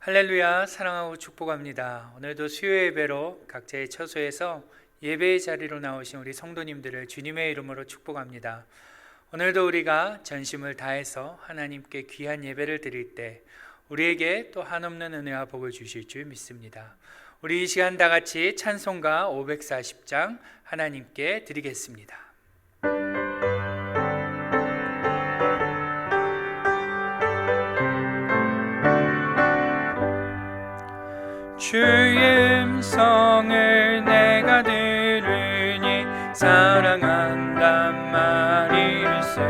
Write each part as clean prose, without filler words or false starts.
할렐루야, 사랑하고 축복합니다. 오늘도 수요 예배로 각자의 처소에서 예배의 자리로 나오신 우리 성도님들을 주님의 이름으로 축복합니다. 오늘도 우리가 전심을 다해서 하나님께 귀한 예배를 드릴 때 우리에게 또 한없는 은혜와 복을 주실 줄 믿습니다. 우리 이 시간 다 같이 찬송가 540장 하나님께 드리겠습니다. 주의 음성을 내가 들으니 사랑한단 말일세.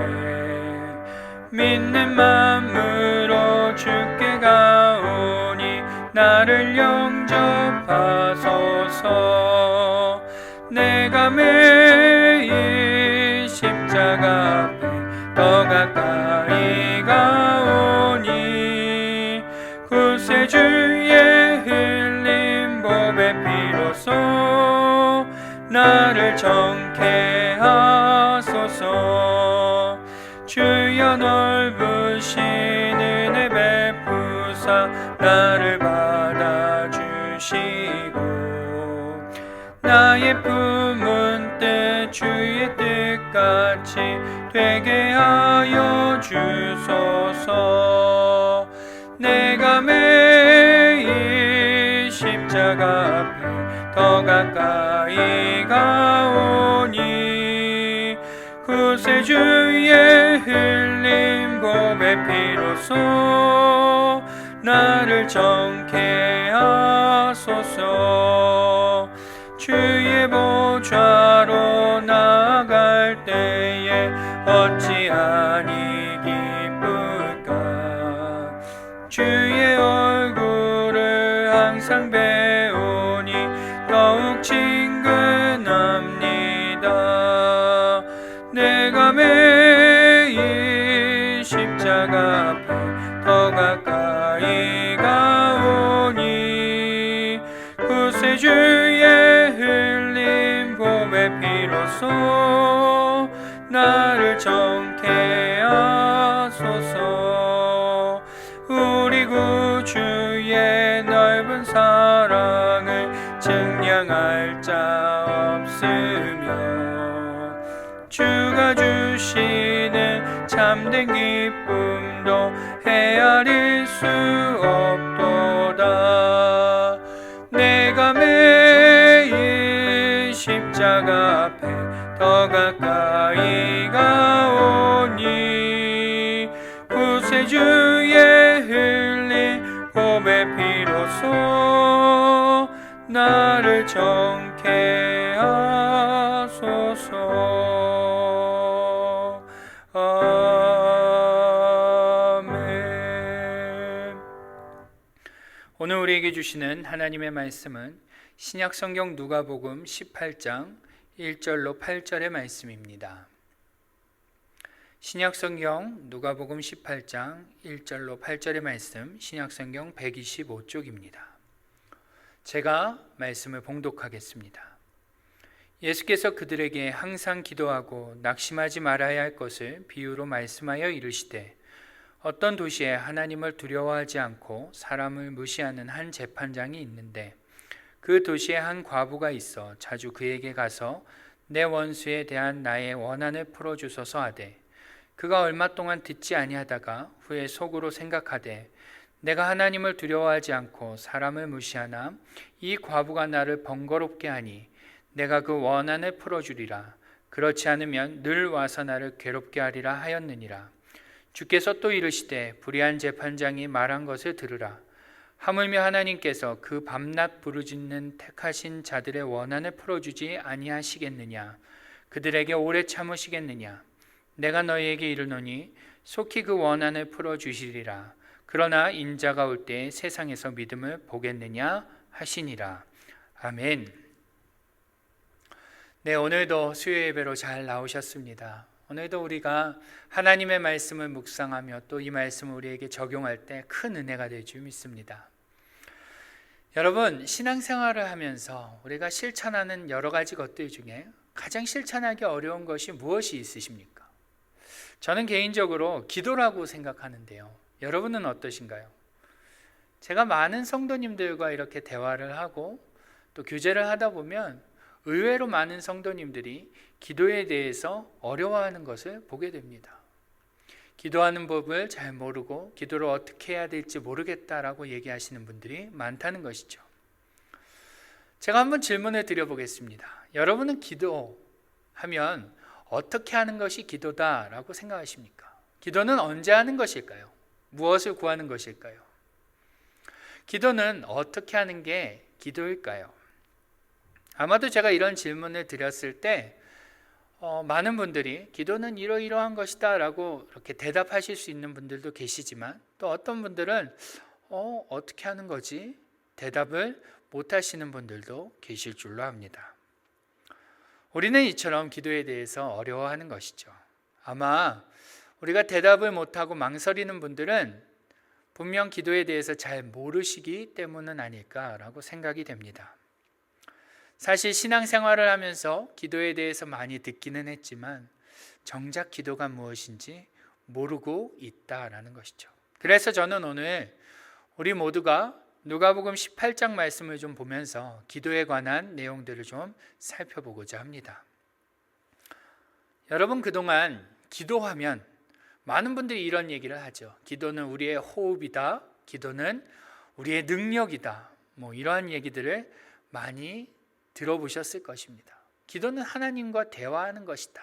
믿는 마음으로 주께 가오니 나를 영접하소서. 내가 매일 십자가 앞에 더 가까이 가오니 구세주의 피로써 나를 정케 하소서. 주여 넓으신 은혜 베푸사 나를 받아주시고 나의 품은 뜻 주의 뜻같이 되게 하여 주소서. 내가 매일 십자가 앞에 더 가까이 가오니 구세주의 흘린 보배 피로써 나를 정케 하소서. 주의 보좌로 나아갈 때에 어찌하니 기쁠까. 주의 얼굴을 항상 배우니 더욱 친근합니다. 내가 매일 십자가 앞에 더 가까이 가오니 구세주의 흘린 보배 피로써 나를 정케 하소서. 우리 구주의 넓은 사랑을 증량할 자 없으며 주가 주시는 참된 기쁨도 헤아릴 수 없도다. 내가 매일 십자가 앞에 더 가까이 가오니 구세주의 흘린 보배 피로써 나를 정케 하소서. 아멘. 오늘 우리에게 주시는 하나님의 말씀은 신약성경 누가복음 18장 1절로 8절의 말씀입니다. 신약성경 누가복음 18장 1절로 8절의 말씀, 신약성경 125쪽입니다. 제가 말씀을 봉독하겠습니다. 예수께서 그들에게 항상 기도하고 낙심하지 말아야 할 것을 비유로 말씀하여 이르시되, 어떤 도시에 하나님을 두려워하지 않고 사람을 무시하는 한 재판장이 있는데 그 도시에 한 과부가 있어 자주 그에게 가서 내 원수에 대한 나의 원한을 풀어주소서 하되, 그가 얼마 동안 듣지 아니하다가 후에 속으로 생각하되 내가 하나님을 두려워하지 않고 사람을 무시하나 이 과부가 나를 번거롭게 하니 내가 그 원한을 풀어주리라. 그렇지 않으면 늘 와서 나를 괴롭게 하리라 하였느니라. 주께서 또 이르시되, 불의한 재판장이 말한 것을 들으라. 하물며 하나님께서 그 밤낮 부르짖는 택하신 자들의 원한을 풀어주지 아니하시겠느냐. 그들에게 오래 참으시겠느냐. 내가 너희에게 이르노니 속히 그 원한을 풀어주시리라. 그러나 인자가 올 때 세상에서 믿음을 보겠느냐 하시니라. 아멘. 네, 오늘도 수요 예배로 잘 나오셨습니다. 오늘도 우리가 하나님의 말씀을 묵상하며 또 이 말씀을 우리에게 적용할 때 큰 은혜가 될 줄 믿습니다. 여러분, 신앙생활을 하면서 우리가 실천하는 여러 가지 것들 중에 가장 실천하기 어려운 것이 무엇이 있으십니까? 저는 개인적으로 기도라고 생각하는데요. 여러분은 어떠신가요? 제가 많은 성도님들과 이렇게 대화를 하고 또 교제를 하다 보면 의외로 많은 성도님들이 기도에 대해서 어려워하는 것을 보게 됩니다. 기도하는 법을 잘 모르고 기도를 어떻게 해야 될지 모르겠다라고 얘기하시는 분들이 많다는 것이죠. 제가 한번 질문을 드려보겠습니다. 여러분은 기도하면 어떻게 하는 것이 기도다라고 생각하십니까? 기도는 언제 하는 것일까요? 무엇을 구하는 것일까요? 기도는 어떻게 하는 게 기도일까요? 아마도 제가 이런 질문을 드렸을 때 많은 분들이 기도는 이러이러한 것이다 라고 이렇게 대답하실 수 있는 분들도 계시지만, 또 어떤 분들은 어떻게 하는 거지? 대답을 못 하시는 분들도 계실 줄로 압니다. 우리는 이처럼 기도에 대해서 어려워하는 것이죠. 아마 우리가 대답을 못하고 망설이는 분들은 분명 기도에 대해서 잘 모르시기 때문은 아닐까라고 생각이 됩니다. 사실 신앙생활을 하면서 기도에 대해서 많이 듣기는 했지만 정작 기도가 무엇인지 모르고 있다라는 것이죠. 그래서 저는 오늘 우리 모두가 누가복음 18장 말씀을 좀 보면서 기도에 관한 내용들을 좀 살펴보고자 합니다. 여러분, 그동안 기도하면 많은 분들이 이런 얘기를 하죠. 기도는 우리의 호흡이다. 기도는 우리의 능력이다. 이러한 얘기들을 많이 들어보셨을 것입니다. 기도는 하나님과 대화하는 것이다.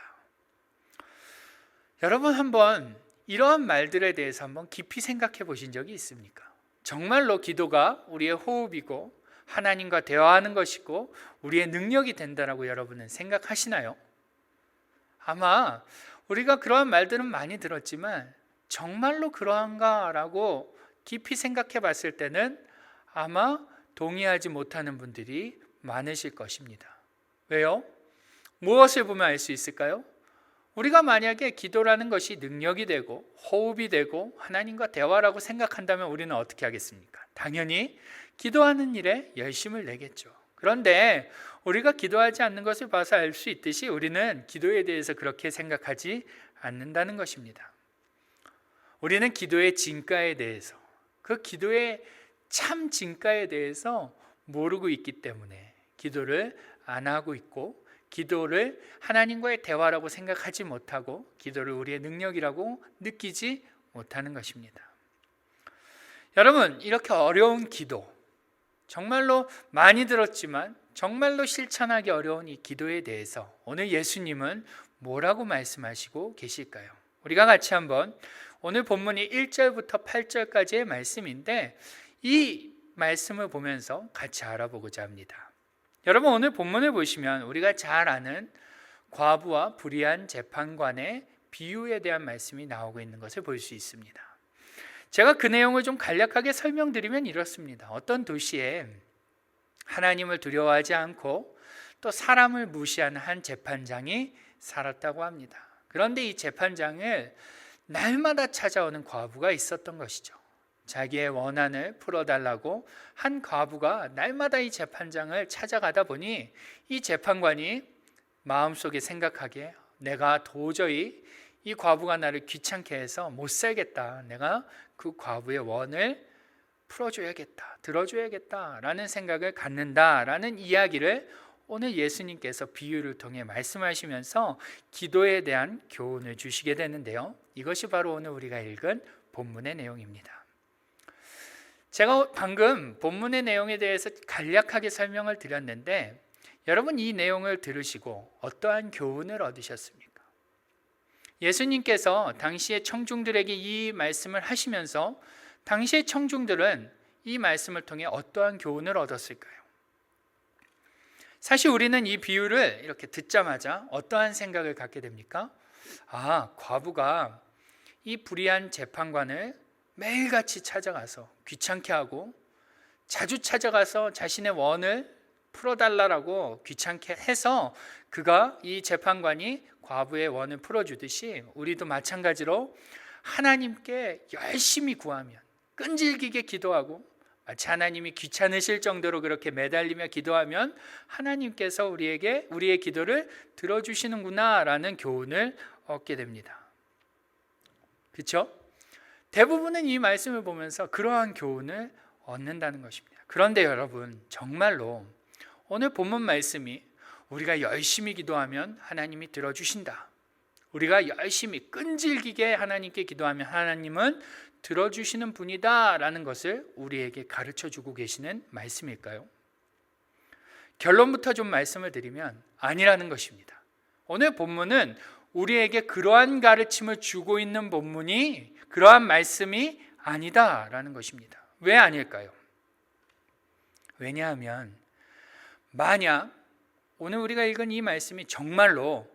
여러분, 한번 이러한 말들에 대해서 한번 깊이 생각해 보신 적이 있습니까? 정말로 기도가 우리의 호흡이고 하나님과 대화하는 것이고 우리의 능력이 된다라고 여러분은 생각하시나요? 아마 우리가 그러한 말들은 많이 들었지만 정말로 그러한가라고 깊이 생각해 봤을 때는 아마 동의하지 못하는 분들이 많으실 것입니다. 왜요? 무엇을 보면 알 수 있을까요? 우리가 만약에 기도라는 것이 능력이 되고 호흡이 되고 하나님과 대화라고 생각한다면 우리는 어떻게 하겠습니까? 당연히 기도하는 일에 열심을 내겠죠. 그런데 우리가 기도하지 않는 것을 봐서 알 수 있듯이 우리는 기도에 대해서 그렇게 생각하지 않는다는 것입니다. 우리는 기도의 진가에 대해서, 그 기도의 참 진가에 대해서 모르고 있기 때문에 기도를 안 하고 있고, 기도를 하나님과의 대화라고 생각하지 못하고 기도를 우리의 능력이라고 느끼지 못하는 것입니다. 여러분, 이렇게 어려운 기도, 정말로 많이 들었지만 정말로 실천하기 어려운 이 기도에 대해서 오늘 예수님은 뭐라고 말씀하시고 계실까요? 우리가 같이 한번, 오늘 본문이 1절부터 8절까지의 말씀인데 이 말씀을 보면서 같이 알아보고자 합니다. 여러분, 오늘 본문을 보시면 우리가 잘 아는 과부와 불의한 재판관의 비유에 대한 말씀이 나오고 있는 것을 볼 수 있습니다. 제가 그 내용을 좀 간략하게 설명드리면 이렇습니다. 어떤 도시에 하나님을 두려워하지 않고 또 사람을 무시하는 한 재판장이 살았다고 합니다. 그런데 이 재판장을 날마다 찾아오는 과부가 있었던 것이죠. 자기의 원한을 풀어달라고 한 과부가 날마다 이 재판장을 찾아가다 보니 이 재판관이 마음속에 생각하기에 내가 도저히 이 과부가 나를 귀찮게 해서 못 살겠다. 내가 그 과부의 원을 풀어줘야겠다. 들어줘야겠다라는 생각을 갖는다라는 이야기를 오늘 예수님께서 비유를 통해 말씀하시면서 기도에 대한 교훈을 주시게 되는데요. 이것이 바로 오늘 우리가 읽은 본문의 내용입니다. 제가 방금 본문의 내용에 대해서 간략하게 설명을 드렸는데 여러분, 이 내용을 들으시고 어떠한 교훈을 얻으셨습니까? 예수님께서 당시의 청중들에게 이 말씀을 하시면서 당시의 청중들은 이 말씀을 통해 어떠한 교훈을 얻었을까요? 사실 우리는 이 비유를 이렇게 듣자마자 어떠한 생각을 갖게 됩니까? 과부가 이 불의한 재판관을 매일같이 찾아가서 귀찮게 하고 자주 찾아가서 자신의 원을 풀어달라고 귀찮게 해서 그가 이 재판관이 과부의 원을 풀어주듯이 우리도 마찬가지로 하나님께 열심히 구하면, 끈질기게 기도하고 마치 하나님이 귀찮으실 정도로 그렇게 매달리며 기도하면 하나님께서 우리의 기도를 들어주시는구나라는 교훈을 얻게 됩니다. 그렇죠? 대부분은 이 말씀을 보면서 그러한 교훈을 얻는다는 것입니다. 그런데 여러분, 정말로 오늘 본문 말씀이 우리가 열심히 기도하면 하나님이 들어주신다, 우리가 열심히 끈질기게 하나님께 기도하면 하나님은 들어주시는 분이다 라는 것을 우리에게 가르쳐주고 계시는 말씀일까요? 결론부터 좀 말씀을 드리면 아니라는 것입니다. 오늘 본문은 우리에게 그러한 가르침을 주고 있는 본문이, 그러한 말씀이 아니다라는 것입니다. 왜 아닐까요? 왜냐하면 만약 오늘 우리가 읽은 이 말씀이 정말로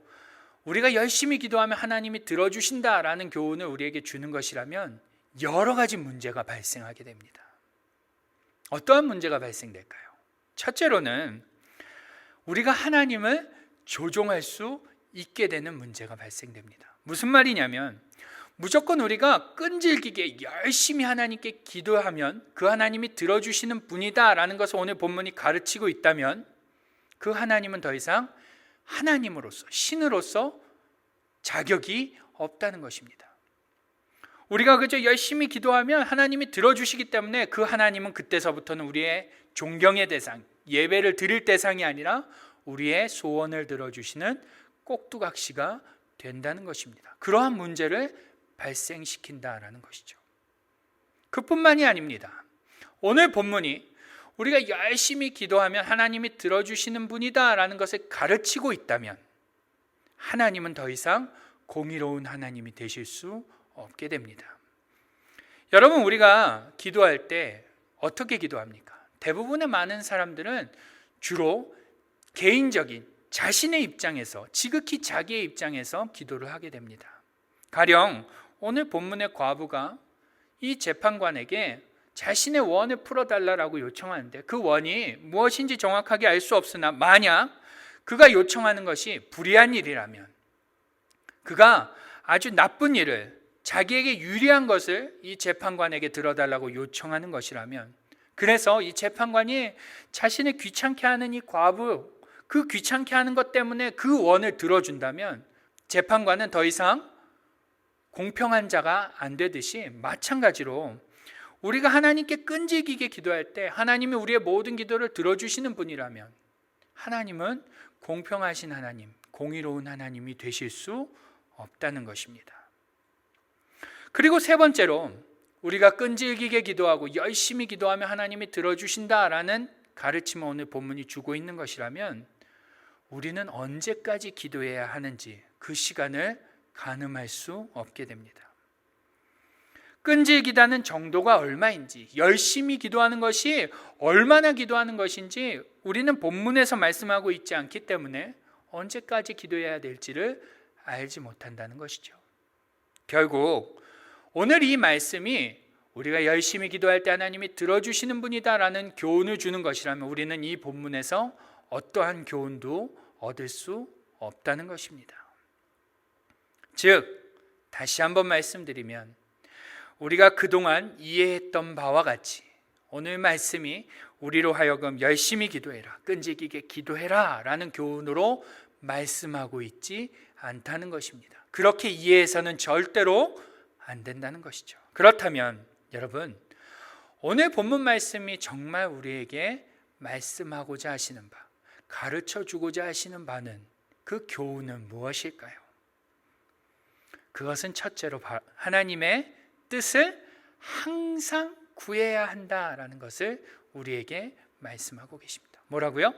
우리가 열심히 기도하면 하나님이 들어주신다라는 교훈을 우리에게 주는 것이라면 여러 가지 문제가 발생하게 됩니다. 어떠한 문제가 발생될까요? 첫째로는 우리가 하나님을 조종할 수 있게 되는 문제가 발생됩니다. 무슨 말이냐면 무조건 우리가 끈질기게 열심히 하나님께 기도하면 그 하나님이 들어주시는 분이다 라는 것을 오늘 본문이 가르치고 있다면 그 하나님은 더 이상 하나님으로서, 신으로서 자격이 없다는 것입니다. 우리가 그저 열심히 기도하면 하나님이 들어주시기 때문에 그 하나님은 그때서부터는 우리의 존경의 대상, 예배를 드릴 대상이 아니라 우리의 소원을 들어주시는 꼭두각시가 된다는 것입니다. 그러한 문제를 발생시킨다라는 것이죠. 그뿐만이 아닙니다. 오늘 본문이 우리가 열심히 기도하면 하나님이 들어주시는 분이다 라는 것을 가르치고 있다면 하나님은 더 이상 공의로운 하나님이 되실 수 없게 됩니다. 여러분, 우리가 기도할 때 어떻게 기도합니까? 대부분의 많은 사람들은 주로 개인적인 자신의 입장에서, 지극히 자기의 입장에서 기도를 하게 됩니다. 가령 오늘 본문의 과부가 이 재판관에게 자신의 원을 풀어달라고 요청하는데 그 원이 무엇인지 정확하게 알 수 없으나 만약 그가 요청하는 것이 불의한 일이라면, 그가 아주 나쁜 일을, 자기에게 유리한 것을 이 재판관에게 들어달라고 요청하는 것이라면, 그래서 이 재판관이 자신을 귀찮게 하는 이 과부, 그 귀찮게 하는 것 때문에 그 원을 들어준다면 재판관은 더 이상 공평한 자가 안 되듯이, 마찬가지로 우리가 하나님께 끈질기게 기도할 때 하나님이 우리의 모든 기도를 들어주시는 분이라면 하나님은 공평하신 하나님, 공의로운 하나님이 되실 수 없다는 것입니다. 그리고 세 번째로, 우리가 끈질기게 기도하고 열심히 기도하면 하나님이 들어주신다라는 가르침을 오늘 본문이 주고 있는 것이라면 우리는 언제까지 기도해야 하는지 그 시간을 가늠할 수 없게 됩니다. 끈질기다는 정도가 얼마인지, 열심히 기도하는 것이 얼마나 기도하는 것인지 우리는 본문에서 말씀하고 있지 않기 때문에 언제까지 기도해야 될지를 알지 못한다는 것이죠. 결국 오늘 이 말씀이 우리가 열심히 기도할 때 하나님이 들어주시는 분이다라는 교훈을 주는 것이라면 우리는 이 본문에서 어떠한 교훈도 얻을 수 없다는 것입니다. 즉, 다시 한번 말씀드리면 우리가 그동안 이해했던 바와 같이 오늘 말씀이 우리로 하여금 열심히 기도해라, 끈질기게 기도해라 라는 교훈으로 말씀하고 있지 않다는 것입니다. 그렇게 이해해서는 절대로 안 된다는 것이죠. 그렇다면 여러분, 오늘 본문 말씀이 정말 우리에게 말씀하고자 하시는 바, 가르쳐주고자 하시는 바는, 그 교훈은 무엇일까요? 그것은 첫째로 하나님의 뜻을 항상 구해야 한다라는 것을 우리에게 말씀하고 계십니다. 뭐라고요?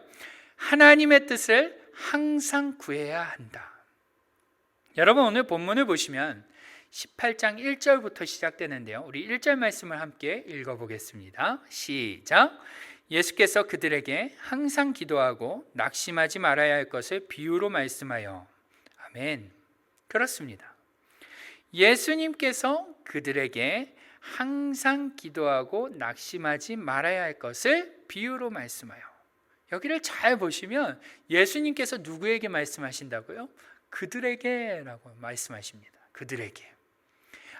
하나님의 뜻을 항상 구해야 한다. 여러분, 오늘 본문을 보시면 18장 1절부터 시작되는데요, 우리 1절 말씀을 함께 읽어보겠습니다. 시작. 예수께서 그들에게 항상 기도하고 낙심하지 말아야 할 것을 비유로 말씀하여. 아멘. 그렇습니다. 예수님께서 그들에게 항상 기도하고 낙심하지 말아야 할 것을 비유로 말씀하여. 여기를 잘 보시면 예수님께서 누구에게 말씀하신다고요? 그들에게라고 말씀하십니다. 그들에게.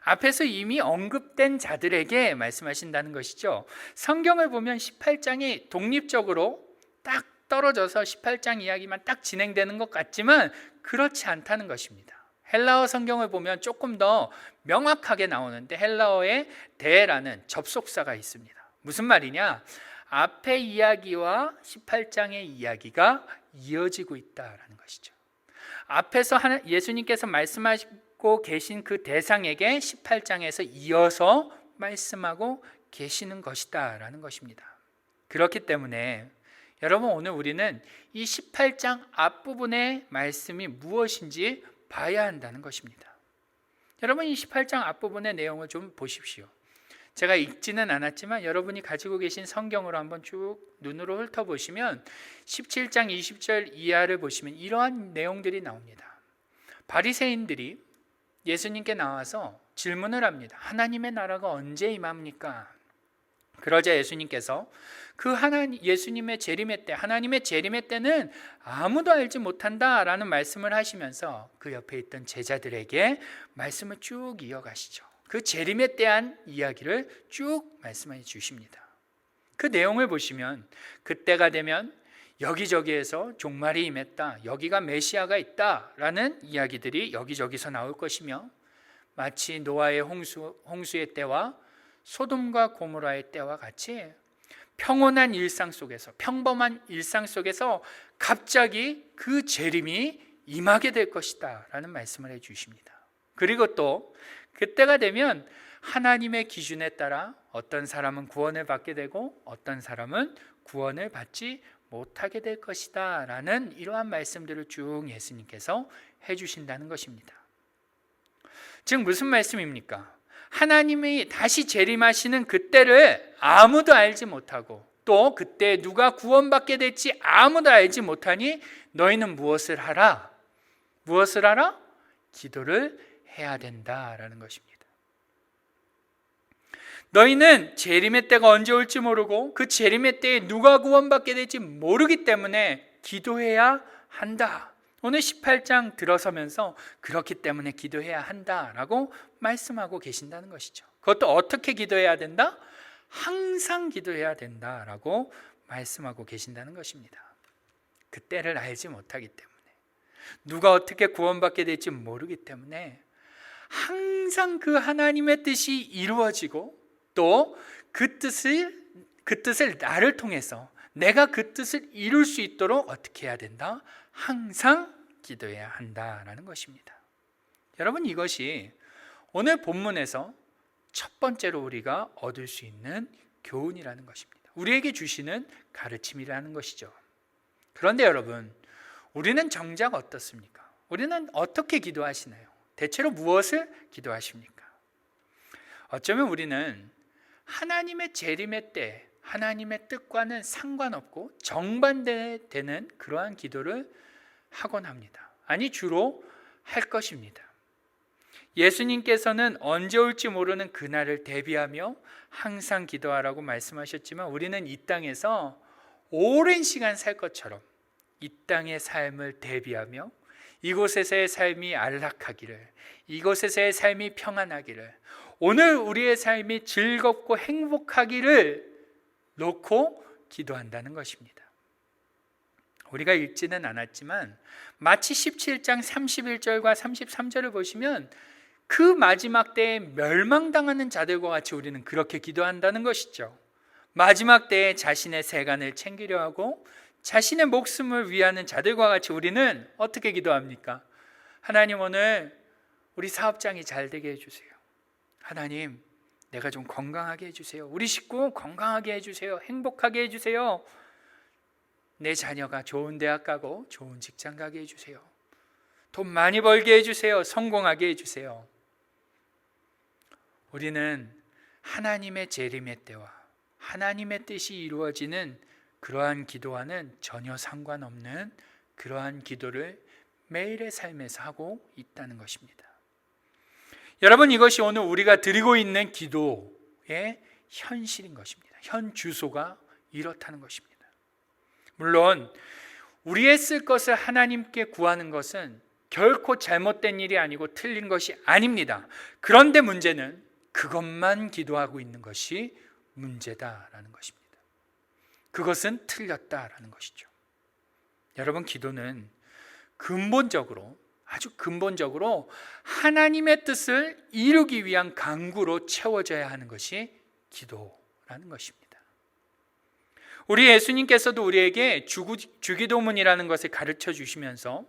앞에서 이미 언급된 자들에게 말씀하신다는 것이죠. 성경을 보면 18장이 독립적으로 딱 떨어져서 18장 이야기만 딱 진행되는 것 같지만 그렇지 않다는 것입니다. 헬라어 성경을 보면 조금 더 명확하게 나오는데 헬라어에 대라는 접속사가 있습니다. 무슨 말이냐? 앞에 이야기와 18장의 이야기가 이어지고 있다라는 것이죠. 앞에서 예수님께서 말씀하시고 계신 그 대상에게 18장에서 이어서 말씀하고 계시는 것이다라는 것입니다. 그렇기 때문에 여러분, 오늘 우리는 이 18장 앞부분의 말씀이 무엇인지 봐야 한다는 것입니다. 여러분, 이 18장 앞부분의 내용을 좀 보십시오. 제가 읽지는 않았지만 여러분이 가지고 계신 성경으로 한번 쭉 눈으로 훑어보시면 17장 20절 이하를 보시면 이러한 내용들이 나옵니다. 바리새인들이 예수님께 나와서 질문을 합니다. 하나님의 나라가 언제 임합니까? 그러자 예수님께서 예수님의 재림의 때, 하나님의 재림의 때는 아무도 알지 못한다라는 말씀을 하시면서 그 옆에 있던 제자들에게 말씀을 쭉 이어가시죠. 그 재림에 대한 이야기를 쭉 말씀해 주십니다. 그 내용을 보시면 그때가 되면 여기저기에서 종말이 임했다, 여기가 메시아가 있다라는 이야기들이 여기저기서 나올 것이며, 마치 노아의 홍수의 때와 소돔과 고모라의 때와 같이 평온한 일상 속에서, 평범한 일상 속에서 갑자기 그 재림이 임하게 될 것이다 라는 말씀을 해주십니다. 그리고 또 그때가 되면 하나님의 기준에 따라 어떤 사람은 구원을 받게 되고 어떤 사람은 구원을 받지 못하게 될 것이다 라는 이러한 말씀들을 쭉 예수님께서 해주신다는 것입니다. 즉 무슨 말씀입니까? 하나님이 다시 재림하시는 그때를 아무도 알지 못하고, 또 그때 누가 구원받게 될지 아무도 알지 못하니 너희는 무엇을 하라? 무엇을 하라? 기도를 해야 된다라는 것입니다. 너희는 재림의 때가 언제 올지 모르고 그 재림의 때에 누가 구원받게 될지 모르기 때문에 기도해야 한다. 오늘 18장 들어서면서 그렇기 때문에 기도해야 한다라고 말씀하고 계신다는 것이죠. 그것도 어떻게 기도해야 된다? 항상 기도해야 된다라고 말씀하고 계신다는 것입니다. 그 때를 알지 못하기 때문에, 누가 어떻게 구원받게 될지 모르기 때문에 항상 그 하나님의 뜻이 이루어지고, 또 그 뜻을 나를 통해서 내가 그 뜻을 이룰 수 있도록 어떻게 해야 된다? 항상 기도해야 한다라는 것입니다. 여러분, 이것이 오늘 본문에서 첫 번째로 우리가 얻을 수 있는 교훈이라는 것입니다. 우리에게 주시는 가르침이라는 것이죠. 그런데 여러분, 우리는 정작 어떻습니까? 우리는 어떻게 기도하시나요? 대체로 무엇을 기도하십니까? 어쩌면 우리는 하나님의 재림의 때, 하나님의 뜻과는 상관없고 정반대되는 그러한 기도를 하곤 합니다. 아니, 주로 할 것입니다. 예수님께서는 언제 올지 모르는 그날을 대비하며 항상 기도하라고 말씀하셨지만, 우리는 이 땅에서 오랜 시간 살 것처럼 이 땅의 삶을 대비하며 이곳에서의 삶이 안락하기를, 이곳에서의 삶이 평안하기를, 오늘 우리의 삶이 즐겁고 행복하기를 놓고 기도한다는 것입니다. 우리가 읽지는 않았지만 마치 17장 31절과 33절을 보시면 그 마지막 때에 멸망당하는 자들과 같이 우리는 그렇게 기도한다는 것이죠. 마지막 때에 자신의 세간을 챙기려 하고 자신의 목숨을 위하는 자들과 같이 우리는 어떻게 기도합니까? 하나님, 오늘 우리 사업장이 잘 되게 해주세요. 하나님, 내가 좀 건강하게 해주세요. 우리 식구 건강하게 해주세요. 행복하게 해주세요. 내 자녀가 좋은 대학 가고 좋은 직장 가게 해주세요. 돈 많이 벌게 해주세요. 성공하게 해주세요. 우리는 하나님의 재림의 때와 하나님의 뜻이 이루어지는 그러한 기도와는 전혀 상관없는 그러한 기도를 매일의 삶에서 하고 있다는 것입니다. 여러분, 이것이 오늘 우리가 드리고 있는 기도의 현실인 것입니다. 현 주소가 이렇다는 것입니다. 물론 우리의 쓸 것을 하나님께 구하는 것은 결코 잘못된 일이 아니고 틀린 것이 아닙니다. 그런데 문제는 그것만 기도하고 있는 것이 문제다라는 것입니다. 그것은 틀렸다라는 것이죠. 여러분, 기도는 아주 근본적으로 하나님의 뜻을 이루기 위한 강구로 채워져야 하는 것이 기도라는 것입니다. 우리 예수님께서도 우리에게 주기도문이라는 것을 가르쳐 주시면서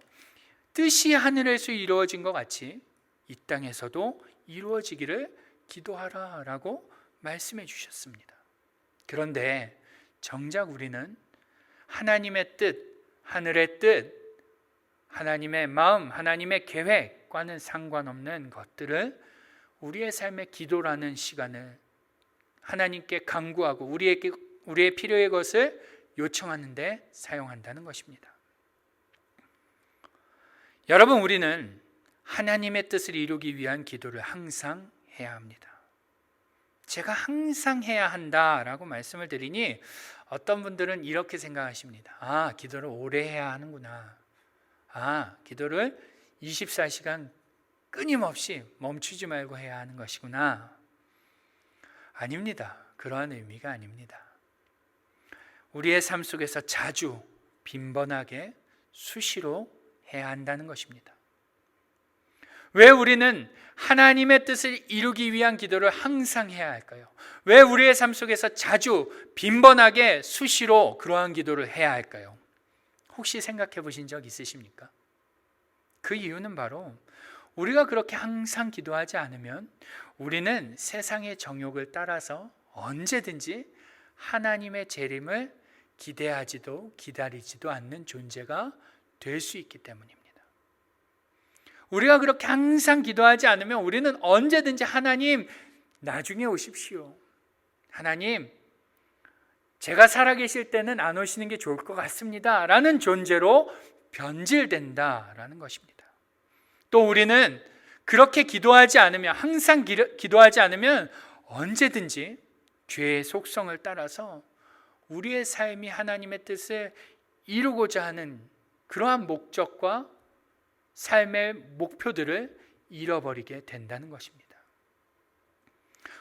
뜻이 하늘에서 이루어진 것 같이 이 땅에서도 이루어지기를 기도하라 라고 말씀해 주셨습니다. 그런데 정작 우리는 하나님의 뜻, 하늘의 뜻, 하나님의 마음, 하나님의 계획과는 상관없는 것들을 우리의 삶의 기도라는 시간을 하나님께 간구하고 우리의 필요의 것을 요청하는 데 사용한다는 것입니다. 여러분, 우리는 하나님의 뜻을 이루기 위한 기도를 항상 해야 합니다. 제가 항상 해야 한다라고 말씀을 드리니 어떤 분들은 이렇게 생각하십니다. 기도를 오래 해야 하는구나. 기도를 24시간 끊임없이 멈추지 말고 해야 하는 것이구나. 아닙니다. 그러한 의미가 아닙니다. 우리의 삶 속에서 자주 빈번하게 수시로 해야 한다는 것입니다. 왜 우리는 하나님의 뜻을 이루기 위한 기도를 항상 해야 할까요? 왜 우리의 삶 속에서 자주 빈번하게 수시로 그러한 기도를 해야 할까요? 혹시 생각해 보신 적 있으십니까? 그 이유는 바로 우리가 그렇게 항상 기도하지 않으면 우리는 세상의 정욕을 따라서 언제든지 하나님의 재림을 기대하지도 기다리지도 않는 존재가 될 수 있기 때문입니다. 우리가 그렇게 항상 기도하지 않으면 우리는 언제든지 하나님 나중에 오십시오. 하나님 제가 살아계실 때는 안 오시는 게 좋을 것 같습니다 라는 존재로 변질된다라는 것입니다. 또 우리는 그렇게 기도하지 않으면 항상 기도하지 않으면 언제든지 죄의 속성을 따라서 우리의 삶이 하나님의 뜻을 이루고자 하는 그러한 목적과 삶의 목표들을 잃어버리게 된다는 것입니다.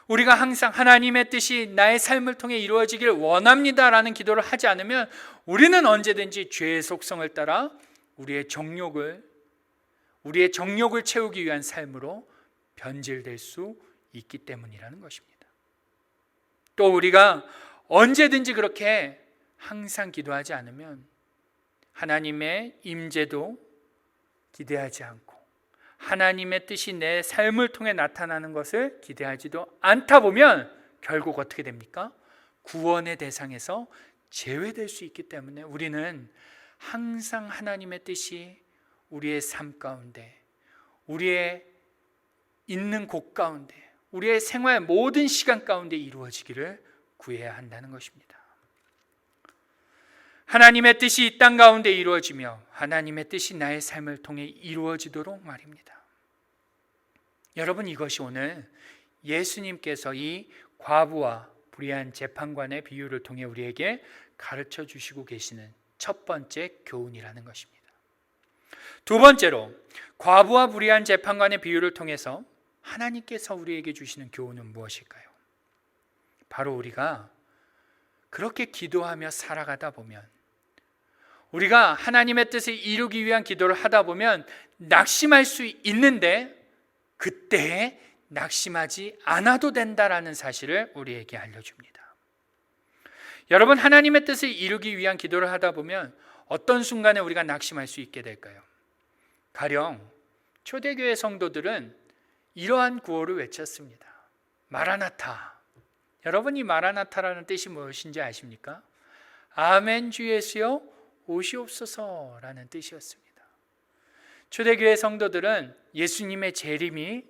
우리가 항상 하나님의 뜻이 나의 삶을 통해 이루어지길 원합니다라는 기도를 하지 않으면 우리는 언제든지 죄의 속성을 따라 우리의 정욕을 채우기 위한 삶으로 변질될 수 있기 때문이라는 것입니다. 또 우리가 언제든지 그렇게 항상 기도하지 않으면 하나님의 임재도 기대하지 않고 하나님의 뜻이 내 삶을 통해 나타나는 것을 기대하지도 않다 보면 결국 어떻게 됩니까? 구원의 대상에서 제외될 수 있기 때문에 우리는 항상 하나님의 뜻이 우리의 삶 가운데, 우리의 있는 곳 가운데, 우리의 생활 모든 시간 가운데 이루어지기를 구해야 한다는 것입니다. 하나님의 뜻이 이 땅 가운데 이루어지며 하나님의 뜻이 나의 삶을 통해 이루어지도록 말입니다. 여러분, 이것이 오늘 예수님께서 이 과부와 불의한 재판관의 비유를 통해 우리에게 가르쳐 주시고 계시는 첫 번째 교훈이라는 것입니다. 두 번째로 과부와 불의한 재판관의 비유를 통해서 하나님께서 우리에게 주시는 교훈은 무엇일까요? 바로 우리가 그렇게 기도하며 살아가다 보면, 우리가 하나님의 뜻을 이루기 위한 기도를 하다 보면 낙심할 수 있는데 그때에 낙심하지 않아도 된다라는 사실을 우리에게 알려줍니다. 여러분, 하나님의 뜻을 이루기 위한 기도를 하다 보면 어떤 순간에 우리가 낙심할 수 있게 될까요? 가령 초대교회 성도들은 이러한 구호를 외쳤습니다. 마라나타. 여러분, 이 마라나타라는 뜻이 무엇인지 아십니까? 아멘 주 예수여 오시옵소서라는 뜻이었습니다. 초대교회 성도들은 예수님의 재림이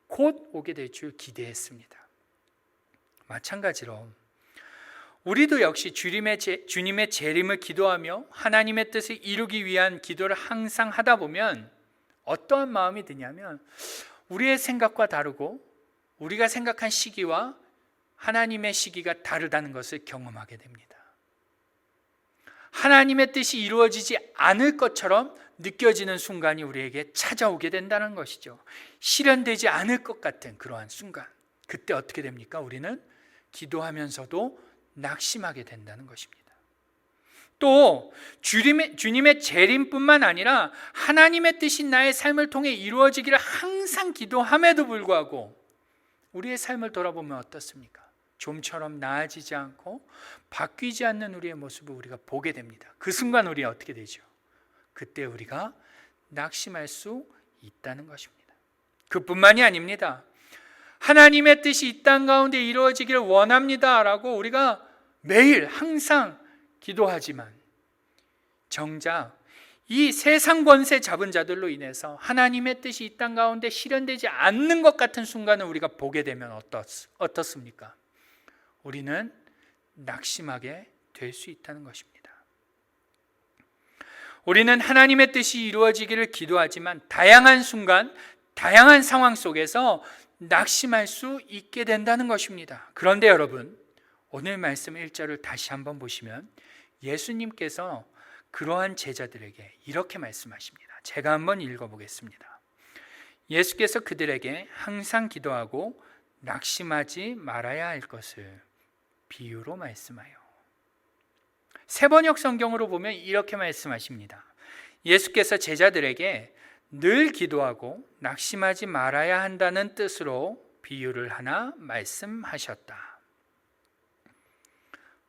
곧 오게 될 줄 기대했습니다. 마찬가지로 우리도 역시 주님의 재림을 기도하며 하나님의 뜻을 이루기 위한 기도를 항상 하다 보면 어떠한 마음이 드냐면 우리의 생각과 다르고 우리가 생각한 시기와 하나님의 시기가 다르다는 것을 경험하게 됩니다. 하나님의 뜻이 이루어지지 않을 것처럼 느껴지는 순간이 우리에게 찾아오게 된다는 것이죠. 실현되지 않을 것 같은 그러한 순간, 그때 어떻게 됩니까? 우리는 기도하면서도 낙심하게 된다는 것입니다. 또 주님의 재림뿐만 아니라 하나님의 뜻이 나의 삶을 통해 이루어지기를 항상 기도함에도 불구하고 우리의 삶을 돌아보면 어떻습니까? 좀처럼 나아지지 않고 바뀌지 않는 우리의 모습을 우리가 보게 됩니다. 그 순간 우리 어떻게 되죠? 그때 우리가 낙심할 수 있다는 것입니다. 그뿐만이 아닙니다. 하나님의 뜻이 이 땅 가운데 이루어지기를 원합니다 라고 우리가 매일 항상 기도하지만 정작 이 세상 권세 잡은 자들로 인해서 하나님의 뜻이 이 땅 가운데 실현되지 않는 것 같은 순간을 우리가 보게 되면 어떻습니까? 우리는 낙심하게 될 수 있다는 것입니다. 우리는 하나님의 뜻이 이루어지기를 기도하지만 다양한 순간, 다양한 상황 속에서 낙심할 수 있게 된다는 것입니다. 그런데 여러분, 오늘 말씀 1절을 다시 한번 보시면 예수님께서 그러한 제자들에게 이렇게 말씀하십니다. 제가 한번 읽어보겠습니다. 예수께서 그들에게 항상 기도하고 낙심하지 말아야 할 것을 비유로 말씀하여. 세번역 성경으로 보면 이렇게 말씀하십니다. 예수께서 제자들에게 늘 기도하고 낙심하지 말아야 한다는 뜻으로 비유를 하나 말씀하셨다.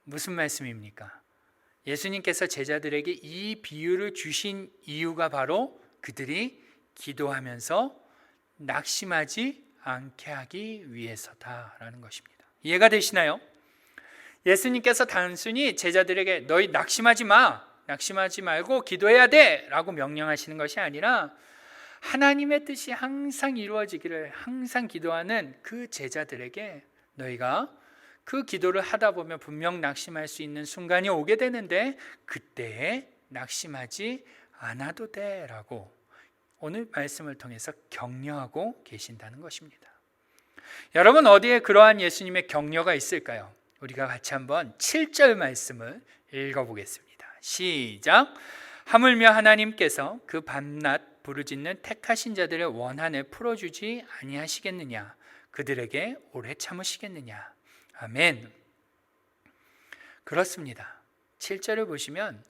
무슨 말씀입니까? 예수님께서 제자들에게 이 비유를 주신 이유가 바로 그들이 기도하면서 낙심하지 않게 하기 위해서다라는 것입니다. 이해가 되시나요? 예수님께서 단순히 제자들에게 너희 낙심하지 마, 낙심하지 말고 기도해야 돼 라고 명령하시는 것이 아니라 하나님의 뜻이 항상 이루어지기를 항상 기도하는 그 제자들에게 너희가 그 기도를 하다 보면 분명 낙심할 수 있는 순간이 오게 되는데 그때에 낙심하지 않아도 돼 라고 오늘 말씀을 통해서 격려하고 계신다는 것입니다. 여러분, 어디에 그러한 예수님의 격려가 있을까요? 우리가 같이 한번 7절 말씀을 읽어보겠습니다. 시작. 하물며 하나님께서 그 밤낮 부르짖는 택하신 자들의 원한을 풀어주지 아니하시겠느냐? 그들에게 오래 참으시겠느냐? 아멘. 그렇습니다. 7절을 보시면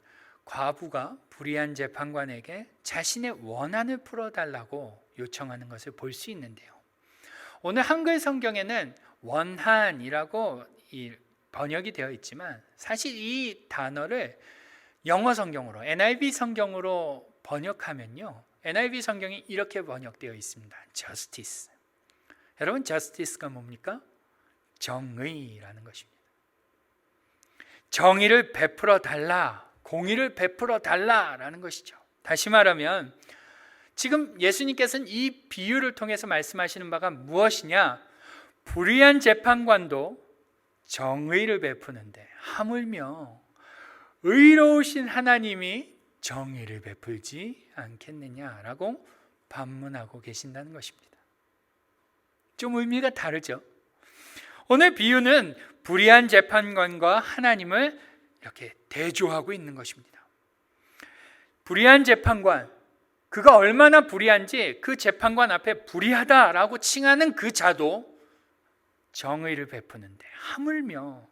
과부가 불의한 재판관에게 자신의 원한을 풀어달라고 요청하는 것을 볼 수 있는데요. 오늘 한글 성경에는 원한이라고 번역이 되어 있지만 사실 이 단어를 영어 성경으로 NIV 성경으로 번역하면요, NIV 성경이 이렇게 번역되어 있습니다. justice. 여러분, justice가 뭡니까? 정의라는 것입니다. 정의를 베풀어 달라, 공의를 베풀어 달라라는 것이죠. 다시 말하면 지금 예수님께서는 이 비유를 통해서 말씀하시는 바가 무엇이냐? 불의한 재판관도 정의를 베푸는데 하물며 의로우신 하나님이 정의를 베풀지 않겠느냐라고 반문하고 계신다는 것입니다. 좀 의미가 다르죠? 오늘 비유는 불의한 재판관과 하나님을 이렇게 대조하고 있는 것입니다. 불의한 재판관, 그가 얼마나 불의한지 그 재판관 앞에 불의하다라고 칭하는 그 자도 정의를 베푸는데 하물며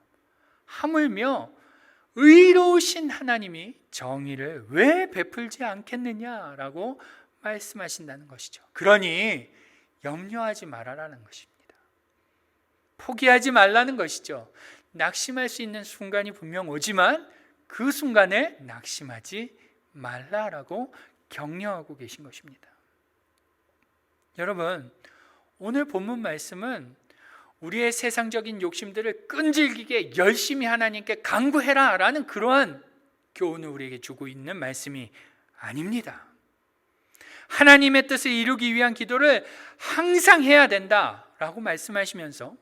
의로우신 하나님이 정의를 왜 베풀지 않겠느냐라고 말씀하신다는 것이죠. 그러니 염려하지 말아라는 것입니다. 포기하지 말라는 것이죠. 낙심할 수 있는 순간이 분명 오지만 그 순간에 낙심하지 말라라고 격려하고 계신 것입니다. 여러분, 오늘 본문 말씀은 우리의 세상적인 욕심들을 끈질기게 열심히 하나님께 간구해라 라는 그러한 교훈을 우리에게 주고 있는 말씀이 아닙니다. 하나님의 뜻을 이루기 위한 기도를 항상 해야 된다라고 말씀하시면서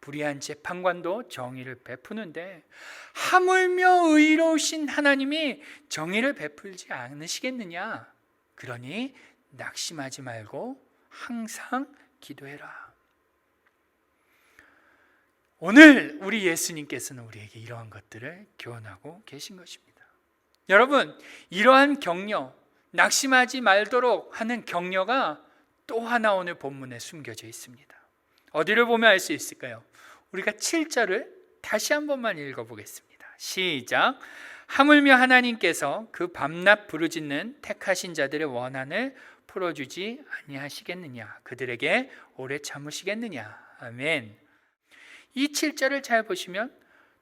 불의한 재판관도 정의를 베푸는데 하물며 의로우신 하나님이 정의를 베풀지 않으시겠느냐? 그러니 낙심하지 말고 항상 기도해라. 오늘 우리 예수님께서는 우리에게 이러한 것들을 교훈하고 계신 것입니다. 여러분, 이러한 격려, 낙심하지 말도록 하는 격려가 또 하나 오늘 본문에 숨겨져 있습니다. 어디를 보면 알 수 있을까요? 우리가 7절을 다시 한 번만 읽어보겠습니다. 시작. 하물며 하나님께서 그 밤낮 부르짖는 택하신 자들의 원한을 풀어주지 아니하시겠느냐? 그들에게 오래 참으시겠느냐? 아멘. 이 7절을 잘 보시면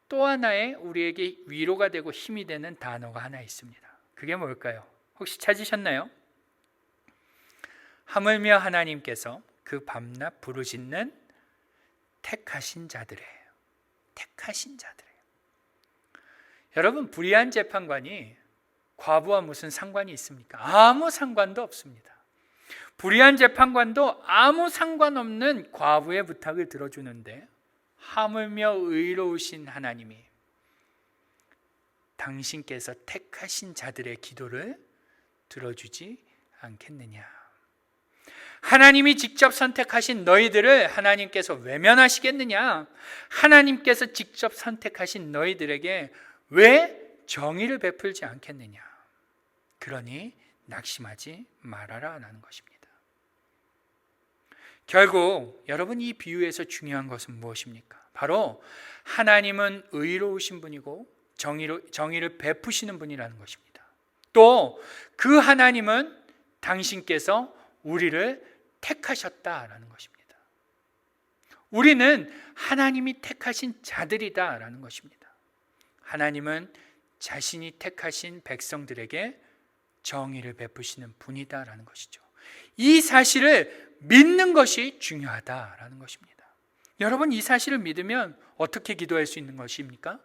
또 하나의 우리에게 위로가 되고 힘이 되는 단어가 하나 있습니다. 그게 뭘까요? 혹시 찾으셨나요? 하물며 하나님께서 그 밤낮 부르짖는 택하신 자들이에요. 택하신 자들이에요. 여러분, 불의한 재판관이 과부와 무슨 상관이 있습니까? 아무 상관도 없습니다. 불의한 재판관도 아무 상관없는 과부의 부탁을 들어주는데 하물며 의로우신 하나님이 당신께서 택하신 자들의 기도를 들어주지 않겠느냐. 하나님이 직접 선택하신 너희들을 하나님께서 외면하시겠느냐? 하나님께서 직접 선택하신 너희들에게 왜 정의를 베풀지 않겠느냐? 그러니 낙심하지 말아라 라는 것입니다. 결국 여러분, 이 비유에서 중요한 것은 무엇입니까? 바로 하나님은 의로우신 분이고 정의를 베푸시는 분이라는 것입니다. 또 그 하나님은 당신께서 우리를 택하셨다라는 것입니다. 우리는 하나님이 택하신 자들이다라는 것입니다. 하나님은 자신이 택하신 백성들에게 정의를 베푸시는 분이다라는 것이죠. 이 사실을 믿는 것이 중요하다라는 것입니다. 여러분, 이 사실을 믿으면 어떻게 기도할 수 있는 것입니까?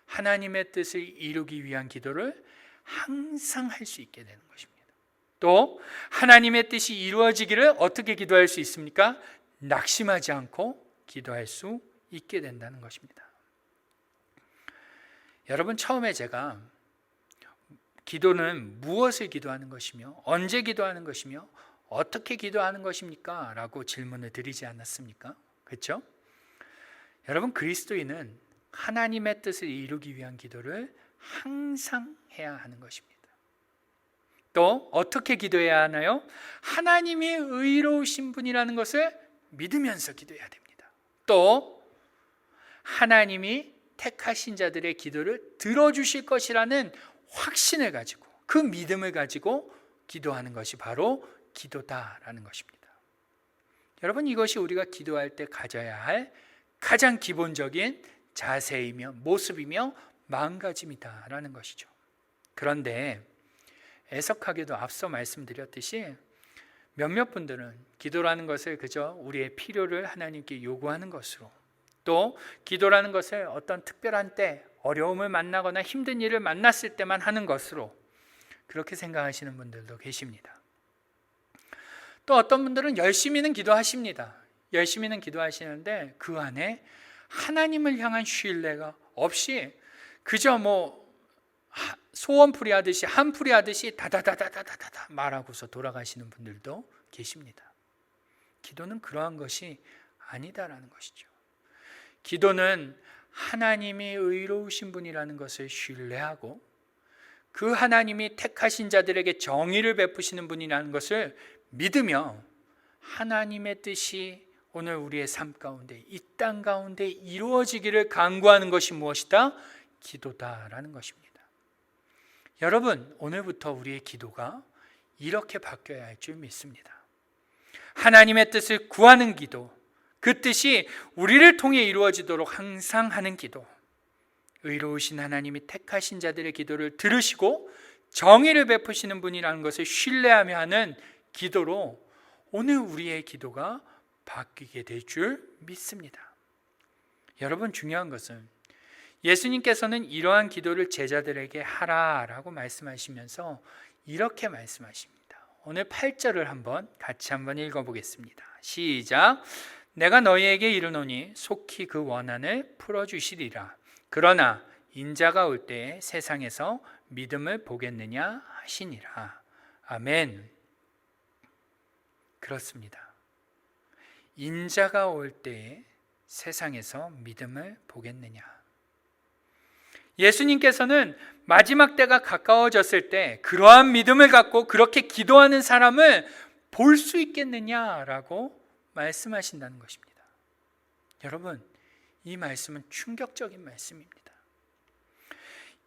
하나님의 뜻을 이루기 위한 기도를 항상 할 수 있게 되는 것입니다. 또 하나님의 뜻이 이루어지기를 어떻게 기도할 수 있습니까? 낙심하지 않고 기도할 수 있게 된다는 것입니다. 여러분, 처음에 제가 기도는 무엇을 기도하는 것이며 언제 기도하는 것이며 어떻게 기도하는 것입니까? 라고 질문을 드리지 않았습니까? 그렇죠? 여러분, 그리스도인은 하나님의 뜻을 이루기 위한 기도를 항상 해야 하는 것입니다. 또 어떻게 기도해야 하나요? 하나님이 의로우신 분이라는 것을 믿으면서 기도해야 됩니다. 또 하나님이 택하신 자들의 기도를 들어주실 것이라는 확신을 가지고, 그 믿음을 가지고 기도하는 것이 바로 기도다라는 것입니다. 여러분, 이것이 우리가 기도할 때 가져야 할 가장 기본적인 자세이며 모습이며 마음가짐이다라는 것이죠. 그런데 애석하게도 앞서 말씀드렸듯이 몇몇 분들은 기도라는 것을 그저 우리의 필요를 하나님께 요구하는 것으로, 또 기도라는 것을 어떤 특별한 때 어려움을 만나거나 힘든 일을 만났을 때만 하는 것으로 그렇게 생각하시는 분들도 계십니다. 또 어떤 분들은 열심히는 기도하십니다. 열심히는 기도하시는데 그 안에 하나님을 향한 신뢰가 없이 그저 소원풀이 하듯이 한풀이 하듯이 다다다다다다다 말하고서 돌아가시는 분들도 계십니다. 기도는 그러한 것이 아니다라는 것이죠. 기도는 하나님이 의로우신 분이라는 것을 신뢰하고 그 하나님이 택하신 자들에게 정의를 베푸시는 분이라는 것을 믿으며 하나님의 뜻이 오늘 우리의 삶 가운데, 이 땅 가운데 이루어지기를 간구하는 것이 무엇이다? 기도다라는 것입니다. 여러분, 오늘부터 우리의 기도가 이렇게 바뀌어야 할 줄 믿습니다. 하나님의 뜻을 구하는 기도, 그 뜻이 우리를 통해 이루어지도록 항상 하는 기도, 의로우신 하나님이 택하신 자들의 기도를 들으시고 정의를 베푸시는 분이라는 것을 신뢰하며 하는 기도로 오늘 우리의 기도가 바뀌게 될 줄 믿습니다. 여러분, 중요한 것은 예수님께서는 이러한 기도를 제자들에게 하라라고 말씀하시면서 이렇게 말씀하십니다. 오늘 8절을 같이 한번 읽어보겠습니다. 시작. 내가 너희에게 이르노니 속히 그 원한을 풀어주시리라. 그러나 인자가 올 때에 세상에서 믿음을 보겠느냐 하시니라. 아멘. 그렇습니다. 인자가 올 때에 세상에서 믿음을 보겠느냐. 예수님께서는 마지막 때가 가까워졌을 때 그러한 믿음을 갖고 그렇게 기도하는 사람을 볼 수 있겠느냐라고 말씀하신다는 것입니다. 여러분, 이 말씀은 충격적인 말씀입니다.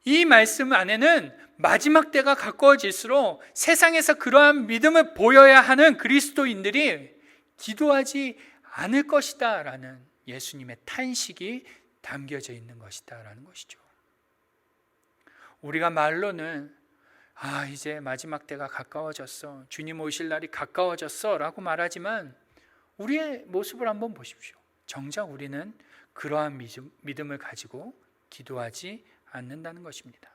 이 말씀 안에는 마지막 때가 가까워질수록 세상에서 그러한 믿음을 보여야 하는 그리스도인들이 기도하지 않을 것이다 라는 예수님의 탄식이 담겨져 있는 것이다라는 것이죠. 우리가 말로는 이제 마지막 때가 가까워졌어, 주님 오실 날이 가까워졌어 라고 말하지만 우리의 모습을 한번 보십시오. 정작 우리는 그러한 믿음을 가지고 기도하지 않는다는 것입니다.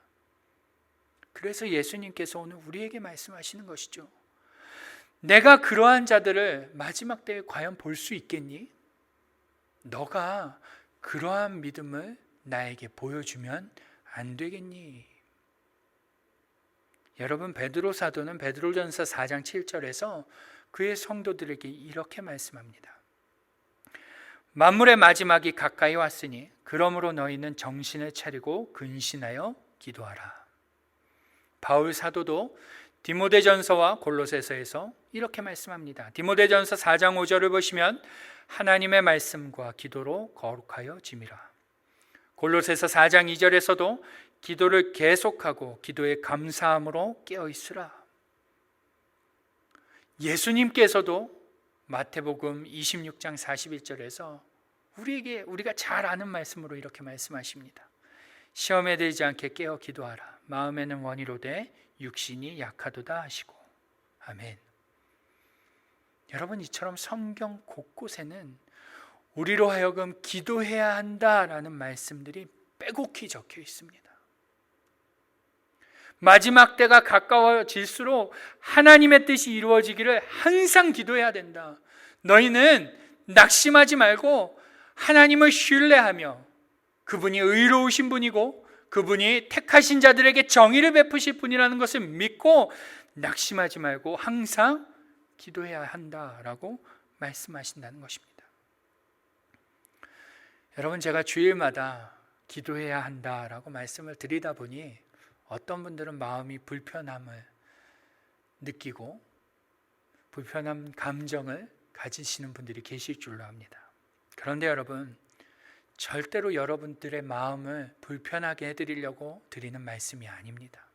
그래서 예수님께서 오늘 우리에게 말씀하시는 것이죠. 내가 그러한 자들을 마지막 때에 과연 볼 수 있겠니? 너가 그러한 믿음을 나에게 보여주면 안 되겠니? 여러분, 베드로 사도는 베드로전서 4장 7절에서 그의 성도들에게 이렇게 말씀합니다. 만물의 마지막이 가까이 왔으니 그러므로 너희는 정신을 차리고 근신하여 기도하라. 바울 사도도 디모데전서와 골로새서에서 이렇게 말씀합니다. 디모데전서 4장 5절을 보시면 하나님의 말씀과 기도로 거룩하여 짐이라. 골로새서 4장 2절에서도 기도를 계속하고 기도에 감사함으로 깨어있으라. 예수님께서도 마태복음 26장 41절에서 우리가 잘 아는 말씀으로 이렇게 말씀하십니다. 시험에 들지 않게 깨어 기도하라. 마음에는 원이로되 육신이 약하도다 하시고. 아멘. 여러분, 이처럼 성경 곳곳에는 우리로 하여금 기도해야 한다라는 말씀들이 빼곡히 적혀 있습니다. 마지막 때가 가까워질수록 하나님의 뜻이 이루어지기를 항상 기도해야 된다. 너희는 낙심하지 말고 하나님을 신뢰하며 그분이 의로우신 분이고 그분이 택하신 자들에게 정의를 베푸실 분이라는 것을 믿고 낙심하지 말고 항상 기도해야 한다라고 말씀하신다는 것입니다. 여러분, 제가 주일마다 기도해야 한다라고 말씀을 드리다 보니 어떤 분들은 마음이 불편함을 느끼고 불편한 감정을 가지시는 분들이 계실 줄로 압니다. 그런데 여러분, 절대로 여러분들의 마음을 불편하게 해드리려고 드리는 말씀이 아닙니다.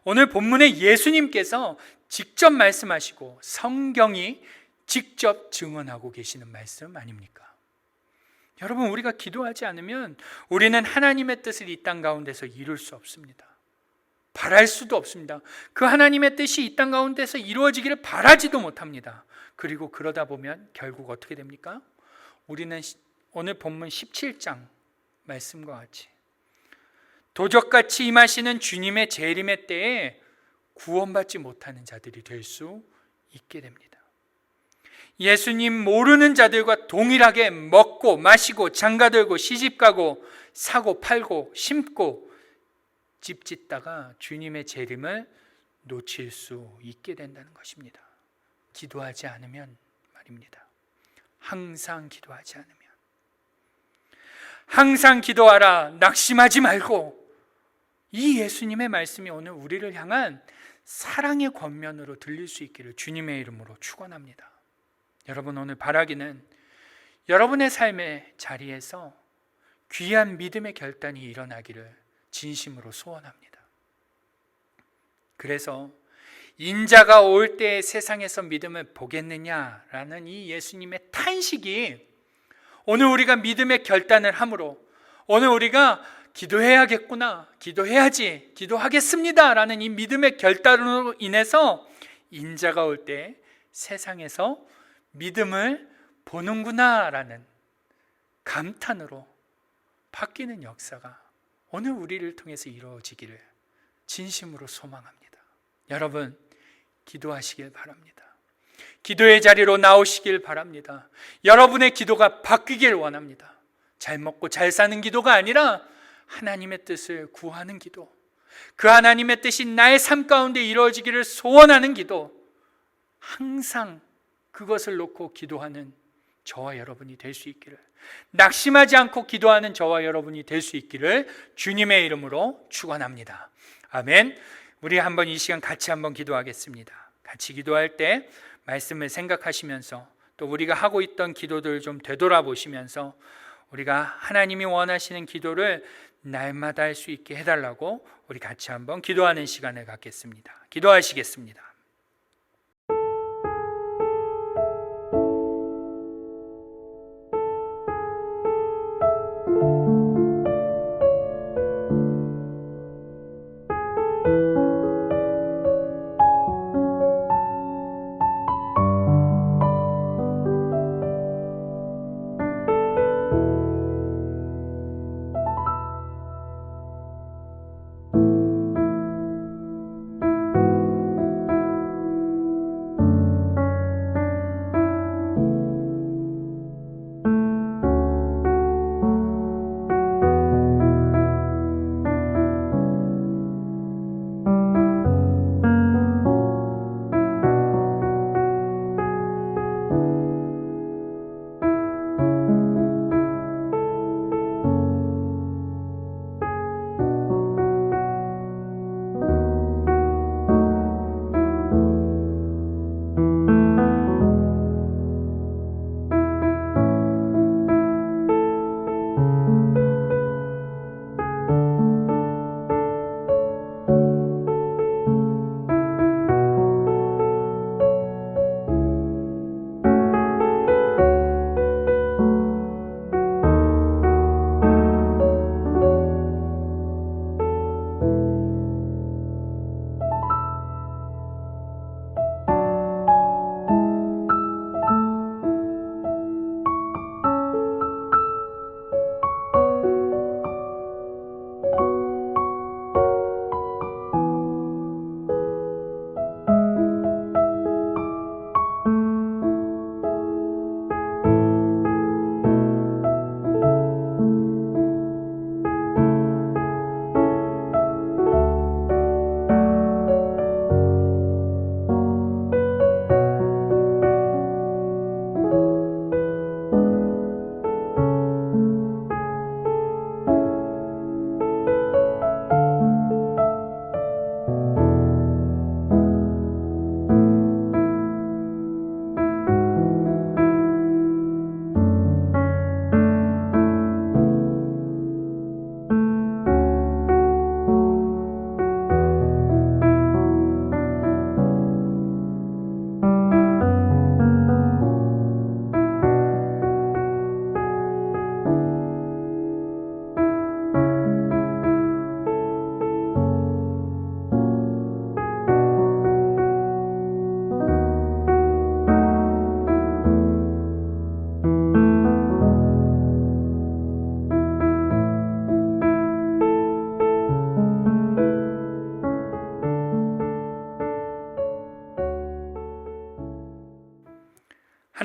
오늘 본문에 예수님께서 직접 말씀하시고 성경이 직접 증언하고 계시는 말씀 아닙니까? 여러분, 우리가 기도하지 않으면 우리는 하나님의 뜻을 이 땅 가운데서 이룰 수 없습니다. 바랄 수도 없습니다. 그 하나님의 뜻이 이 땅 가운데서 이루어지기를 바라지도 못합니다. 그리고 그러다 보면 결국 어떻게 됩니까? 우리는 오늘 본문 17장 말씀과 같이 도적같이 임하시는 주님의 재림의 때에 구원받지 못하는 자들이 될 수 있게 됩니다. 예수님 모르는 자들과 동일하게 먹고 마시고 장가들고 시집가고 사고 팔고 심고 집 짓다가 주님의 재림을 놓칠 수 있게 된다는 것입니다. 기도하지 않으면 말입니다. 항상 기도하지 않으면. 항상 기도하라. 낙심하지 말고. 이 예수님의 말씀이 오늘 우리를 향한 사랑의 권면으로 들릴 수 있기를 주님의 이름으로 축원합니다. 여러분, 오늘 바라기는 여러분의 삶의 자리에서 귀한 믿음의 결단이 일어나기를 진심으로 소원합니다. 그래서 인자가 올 때에 세상에서 믿음을 보겠느냐라는 이 예수님의 탄식이 오늘 우리가 믿음의 결단을 함으로 오늘 우리가 기도해야겠구나, 기도해야지, 기도하겠습니다 라는 이 믿음의 결단으로 인해서 인자가 올 때 세상에서 믿음을 보는구나 라는 감탄으로 바뀌는 역사가 오늘 우리를 통해서 이루어지기를 진심으로 소망합니다. 여러분, 기도하시길 바랍니다. 기도의 자리로 나오시길 바랍니다. 여러분의 기도가 바뀌길 원합니다. 잘 먹고 잘 사는 기도가 아니라 하나님의 뜻을 구하는 기도, 그 하나님의 뜻이 나의 삶 가운데 이루어지기를 소원하는 기도, 항상 그것을 놓고 기도하는 저와 여러분이 될 수 있기를, 낙심하지 않고 기도하는 저와 여러분이 될 수 있기를 주님의 이름으로 축원합니다. 아멘. 우리 한번 이 시간 같이 한번 기도하겠습니다. 같이 기도할 때 말씀을 생각하시면서 또 우리가 하고 있던 기도들 좀 되돌아보시면서 우리가 하나님이 원하시는 기도를 날마다 할 수 있게 해달라고 우리 같이 한번 기도하는 시간을 갖겠습니다. 기도하시겠습니다.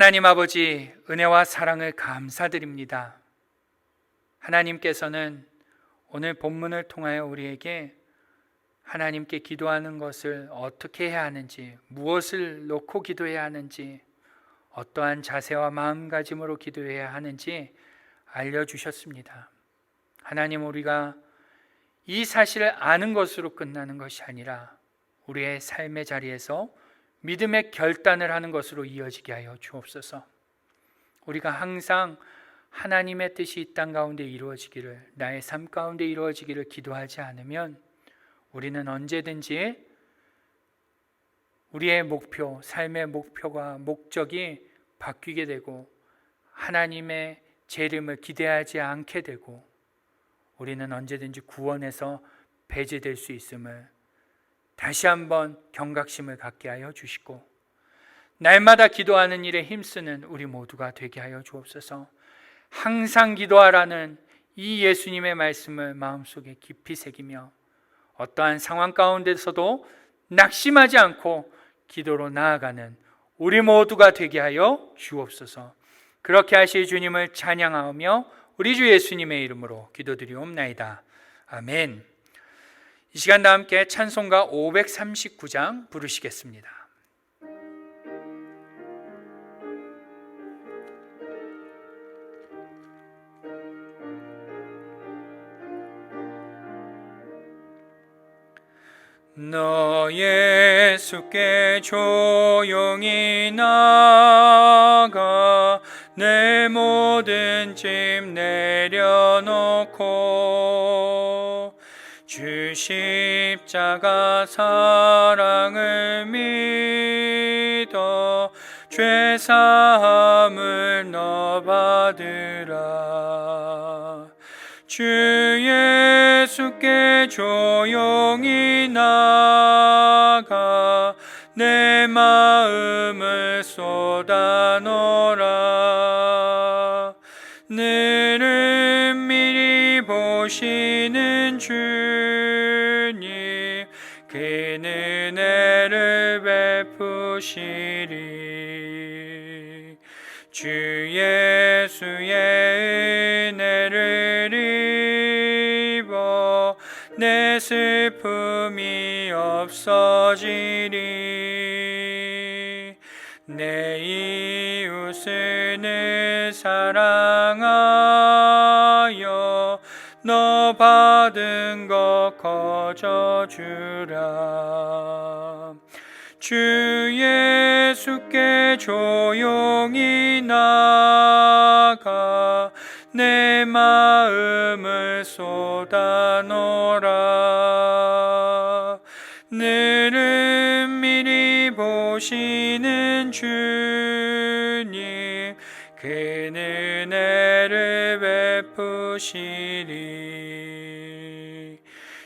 하나님 아버지, 은혜와 사랑을 감사드립니다. 하나님께서는 오늘 본문을 통하여 우리에게 하나님께 기도하는 것을 어떻게 해야 하는지, 무엇을 놓고 기도해야 하는지, 어떠한 자세와 마음가짐으로 기도해야 하는지 알려주셨습니다. 하나님, 우리가 이 사실을 아는 것으로 끝나는 것이 아니라 우리의 삶의 자리에서 믿음의 결단을 하는 것으로 이어지게 하여 주옵소서. 우리가 항상 하나님의 뜻이 이 땅 가운데 이루어지기를, 나의 삶 가운데 이루어지기를 기도하지 않으면 우리는 언제든지 우리의 목표, 삶의 목표가 목적이 바뀌게 되고 하나님의 재림을 기대하지 않게 되고 우리는 언제든지 구원에서 배제될 수 있음을 다시 한번 경각심을 갖게 하여 주시고 날마다 기도하는 일에 힘쓰는 우리 모두가 되게 하여 주옵소서. 항상 기도하라는 이 예수님의 말씀을 마음속에 깊이 새기며 어떠한 상황 가운데서도 낙심하지 않고 기도로 나아가는 우리 모두가 되게 하여 주옵소서. 그렇게 하실 주님을 찬양하며 우리 주 예수님의 이름으로 기도드리옵나이다. 아멘. 이 시간 다 함께 찬송가 539장 부르시겠습니다. 너 예수께 조용히 나가 내 모든 짐 내려놓고 주 십자가 사랑을 믿어 죄 사함을 너 받으라. 주 예수께 조용히 나가 내 마음을 쏟아놓으라. 너를 미리 보시는 주님 그 은혜를 베푸시리. 주 예수의 은혜를 입어 내 슬픔이 없어지리. 내 예수를 사랑하여 너 받은 것 거저 주라. 주 예수께 조용히 나가 내 마음을 쏟아놓으라. 늘은 미리 보시는 주님 그 은혜를 베푸시리.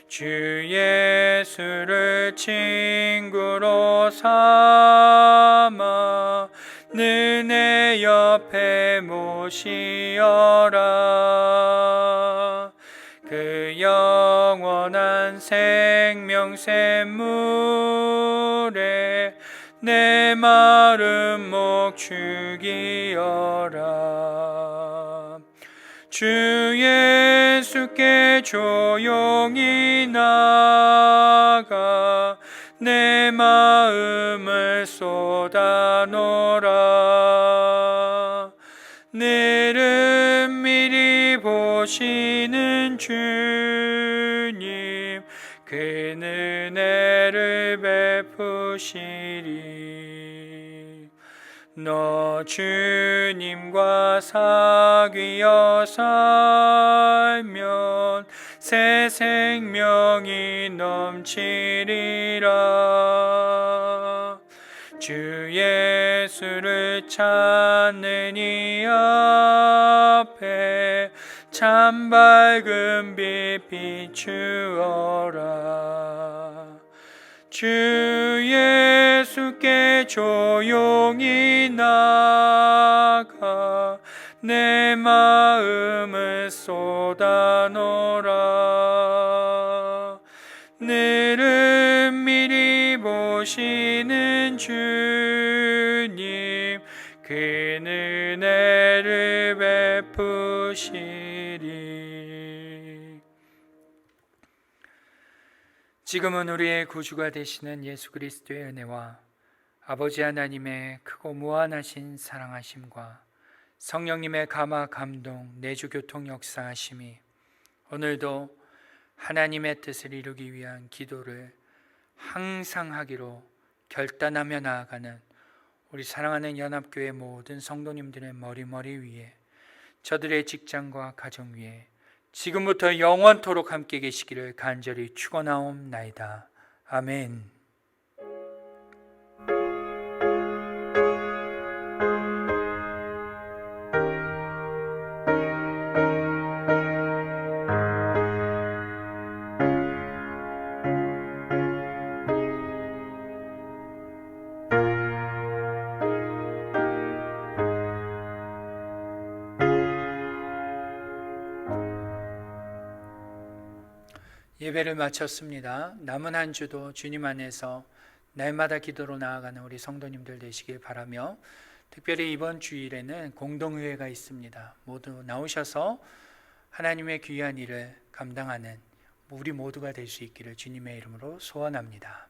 주 예수를 친구로 삼아 내 옆에 모시어라. 그 영원한 생명샘물에 내 마름 목축이어라. 주 예수께 조용히 나가 내 마음을 쏟아놓으라. 늘은 미리 보시는 주님 그 은혜를 베푸시리. 너 주님과 사귀어 살면 새 생명이 넘치리라. 주 예수를 찾는 이 앞에 참 밝은 빛 비추어라. 주 예수께 조용히 나가 내 마음을 쏟아놓으라. 늘은 미리 보시는 주님 그 은혜를 베푸시리. 지금은 우리의 구주가 되시는 예수 그리스도의 은혜와 아버지 하나님의 크고 무한하신 사랑하심과 성령님의 감화 감동 내주 교통 역사하심이 오늘도 하나님의 뜻을 이루기 위한 기도를 항상 하기로 결단하며 나아가는 우리 사랑하는 연합교회 모든 성도님들의 머리 위에, 저들의 직장과 가정 위에 지금부터 영원토록 함께 계시기를 간절히 축원하옵나이다. 아멘. 예배를 마쳤습니다. 남은 한 주도 주님 안에서 날마다 기도로 나아가는 우리 성도님들 되시길 바라며, 특별히 이번 주일에는 공동의회가 있습니다. 모두 나오셔서 하나님의 귀한 일을 감당하는 우리 모두가 될 수 있기를 주님의 이름으로 소원합니다.